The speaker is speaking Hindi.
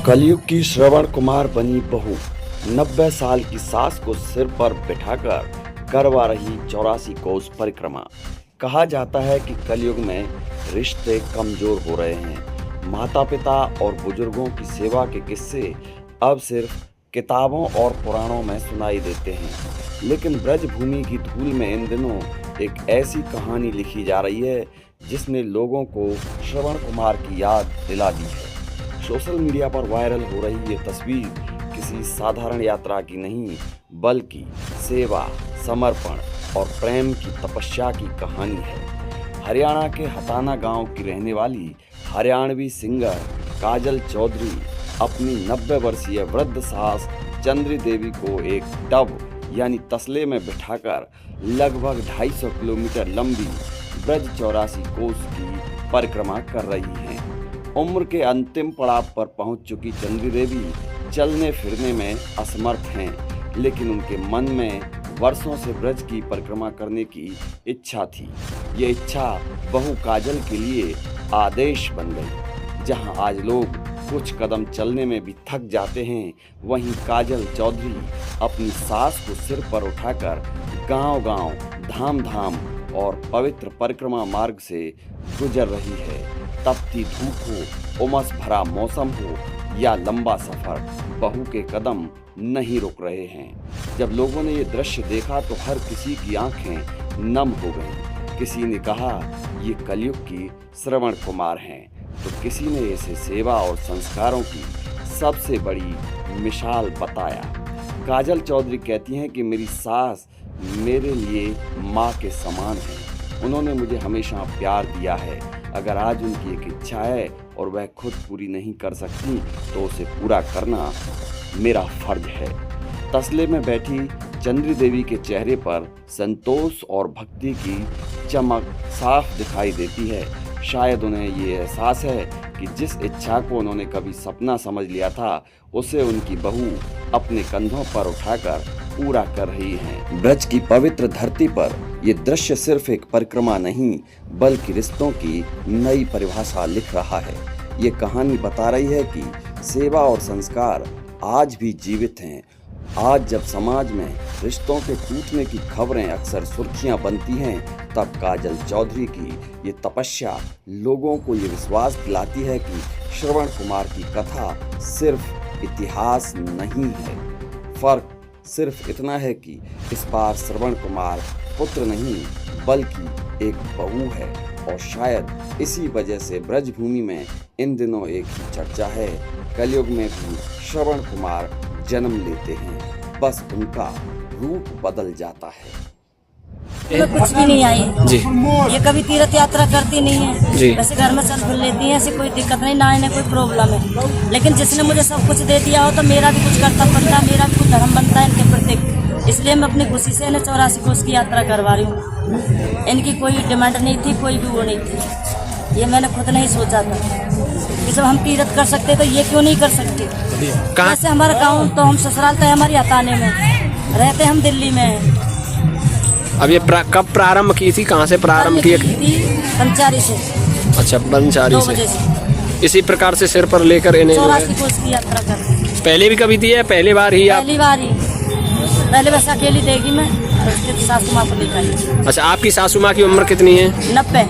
कलयुग की श्रवण कुमार बनी बहू 90 साल की सास को सिर पर बिठाकर करवा रही 84 कोस परिक्रमा। कहा जाता है कि कलयुग में रिश्ते कमजोर हो रहे हैं। माता पिता और बुजुर्गों की सेवा के किस्से अब सिर्फ किताबों और पुराणों में सुनाई देते हैं, लेकिन ब्रजभूमि की धूल में इन दिनों एक ऐसी कहानी लिखी जा रही है जिसने लोगों को श्रवण कुमार की याद दिला दी है। सोशल मीडिया पर वायरल हो रही ये तस्वीर किसी साधारण यात्रा की नहीं, बल्कि सेवा, समर्पण और प्रेम की तपस्या की कहानी है। हरियाणा के हताना गांव की रहने वाली हरियाणवी सिंगर काजल चौधरी अपनी 90 वर्षीय वृद्ध सास चंद्री देवी को एक डब यानी तसले में बिठाकर लगभग 250 किलोमीटर लंबी ब्रज 84 कोस की परिक्रमा कर रही हैं। उम्र के अंतिम पड़ाव पर पहुंच चुकी चंद्री देवी चलने फिरने में असमर्थ हैं, लेकिन उनके मन में वर्षों से ब्रज की परिक्रमा करने की इच्छा थी। ये इच्छा बहू काजल के लिए आदेश बन गई। जहां आज लोग कुछ कदम चलने में भी थक जाते हैं, वहीं काजल चौधरी अपनी सास को सिर पर उठाकर गांव-गांव, धाम-धाम और पवित्र परिक्रमा मार्ग से गुजर रही है। तपती धूप हो, उमस भरा मौसम हो या लंबा सफर, बहू के कदम नहीं रुक रहे हैं। जब लोगों ने ये दृश्य देखा तो हर किसी की आंखें नम हो गईं। किसी ने कहा ये कलयुग की श्रवण कुमार हैं, तो किसी ने इसे सेवा और संस्कारों की सबसे बड़ी मिसाल बताया। काजल चौधरी कहती हैं कि मेरी सास मेरे लिए माँ के समान है। उन्होंने मुझे हमेशा प्यार दिया है। अगर आज उनकी एक इच्छा है और वह खुद पूरी नहीं कर सकती तो उसे पूरा करना मेरा फर्ज है। तसले में बैठी चंद्री देवी के चेहरे पर संतोष और भक्ति की चमक साफ दिखाई देती है। शायद उन्हें ये एहसास है कि जिस इच्छा को उन्होंने कभी सपना समझ लिया था, उसे उनकी बहू अपने कंधों पर उठाकर पूरा कर रही हैं। ब्रज की पवित्र धरती पर ये दृश्य सिर्फ एक परिक्रमा नहीं, बल्कि रिश्तों की नई परिभाषा लिख रहा है। ये कहानी बता रही है कि सेवा और संस्कार आज भी जीवित हैं। आज जब समाज में रिश्तों के टूटने की खबरें अक्सर सुर्खियां बनती हैं, तब काजल चौधरी की ये तपस्या लोगों को ये विश्वास दिलाती है कि श्रवण कुमार की कथा सिर्फ इतिहास नहीं है। फर्क सिर्फ इतना है कि इस बार श्रवण कुमार पुत्र नहीं, बल्कि एक बहू है। और शायद इसी वजह से ब्रजभूमि में इन दिनों एक ही चर्चा है। कलयुग में भी श्रवण कुमार जन्म लेते हैं, बस उनका रूप बदल जाता है। मैं कुछ भी नहीं आई जी। ये कभी तीर्थ यात्रा करती नहीं है जी। वैसे घर में चल फिर लेती है, ऐसी कोई दिक्कत नहीं, ना इन्हें कोई प्रॉब्लम है। लेकिन जिसने मुझे सब कुछ दे दिया हो तो मेरा भी कुछ कर्तव्य बनता है, मेरा भी कुछ धर्म बनता है इनके प्रति। इसलिए मैं अपनी खुशी से इन्हें 84 कोस की यात्रा करवा रही हूँ। इनकी कोई डिमांड नहीं थी, कोई भी वो नहीं थी। ये मैंने खुद नहीं सोचा था कि जब हम तीर्थ कर सकते तो ये क्यों नहीं कर सकते। जैसे हमारा गाँव तो हम ससुराल तो है हमारी हताने में, रहते हम दिल्ली में हैं। अब ये कब प्रारंभ की थी, कहाँ से प्रारंभ की? पंचारी से। अच्छा, पंचारी 2 से। बजे से इसी प्रकार से सिर पर लेकर इन्हें 84 कोस की यात्रा कर। पहले भी कभी दी है? पहली बार ही आप? पहली बार ही। पहले बस अकेली देगी मैं, और उसके सासू माँ को लेकर। अच्छा, आपकी सासू माँ की उम्र कितनी है? 90।